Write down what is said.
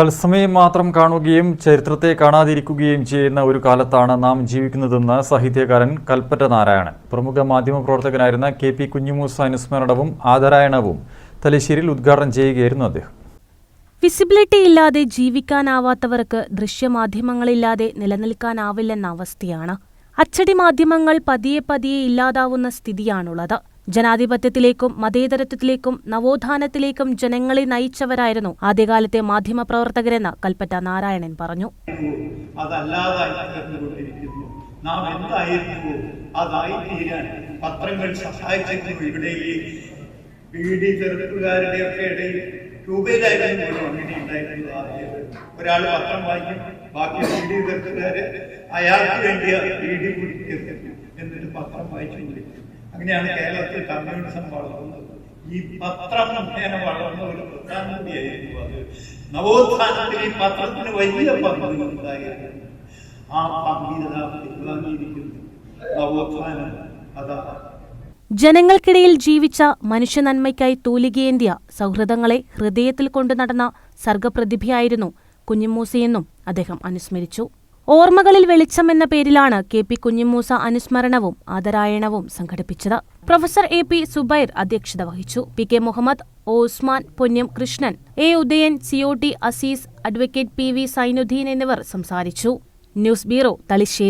തത്സമയം മാത്രം കാണുകയും ചരിത്രത്തെ കാണാതിരിക്കുകയും ചെയ്യുന്ന ഒരു കാലത്താണ് നാം ജീവിക്കുന്നതെന്ന് സാഹിത്യകാരൻ കൽപ്പറ്റ നാരായണൻ. പ്രമുഖ മാധ്യമപ്രവർത്തകനായിരുന്ന കെ.പി. കുഞ്ഞിമൂസ അനുസ്മരണവും ആദരായണവും തലശ്ശേരിയിൽ ഉദ്ഘാടനം ചെയ്യുകയായിരുന്നു അദ്ദേഹം. വിസിബിലിറ്റി ഇല്ലാതെ ജീവിക്കാനാവാത്തവർക്ക് ദൃശ്യമാധ്യമങ്ങളില്ലാതെ നിലനിൽക്കാനാവില്ലെന്ന അവസ്ഥയാണ്. അച്ചടി മാധ്യമങ്ങൾ പതിയെ പതിയെ ഇല്ലാതാവുന്ന സ്ഥിതിയാണുള്ളത്. ജനാധിപത്യത്തിലേക്കും മതേതരത്വത്തിലേക്കും നവോത്ഥാനത്തിലേക്കും ജനങ്ങളെ നയിച്ചവരായിരുന്നു ആദ്യകാലത്തെ മാധ്യമപ്രവർത്തകരെന്ന് കൽപ്പറ്റ നാരായണൻ പറഞ്ഞു. നാം എന്തായിരുന്നു അതായി തീരാൻ പത്രങ്ങൾ സഹായിച്ചിരുന്നു. ഇവിടെ ഈ ബീഡി തെറുപ്പുകാരുടെ ഒക്കെ ഇടയിൽ രൂപയിലായിരുന്നു അങ്ങനെ ഉണ്ടായിരുന്നത്. ഒരാൾ പത്രം വായിക്കും, ബാക്കി ബീഡി തെറുപ്പുകാര് അയാൾക്ക് വേണ്ടി ബീഡി കുടിക്കും, എന്നിട്ട് പത്രം വായിച്ചു. അങ്ങനെയാണ് കേരളത്തിൽ കമ്മ്യൂണിസം വളർന്നത്. ഈ പത്രം മുഖേന വളർന്ന ഒരു പ്രധാനമന്ത്രിയായിരുന്നു അത്. നവോത്ഥാനത്തിൽ ഈ പത്രത്തിന് വലിയ പങ്കുണ്ടായിരുന്നു. ആ പങ്കിത പിൻവാങ്ങിയിരിക്കുന്നു. നവോത്ഥാനം അതാ. ജനങ്ങൾക്കിടയിൽ ജീവിച്ച മനുഷ്യനന്മയ്ക്കായി തൂലികയേന്തിയ സൗഹൃദങ്ങളെ ഹൃദയത്തിൽ കൊണ്ടു നടന്ന സർഗപ്രതിഭയായിരുന്നു കുഞ്ഞിമൂസയെന്നും അദ്ദേഹം അനുസ്മരിച്ചു. ഓർമ്മകളിൽ വെളിച്ചം എന്ന പേരിലാണ് കെ.പി. കുഞ്ഞിമൂസ അനുസ്മരണവും ആദരായണവും സംഘടിപ്പിച്ചത്. Professor AP. സുബൈർ അധ്യക്ഷത വഹിച്ചു. PK. Muhammad, Osman, Ponnam Krishnan, A. Udayan, COT. Azeez, advocate PV. Sainuddin എന്നിവർ സംസാരിച്ചു. News bureau, Thalassery.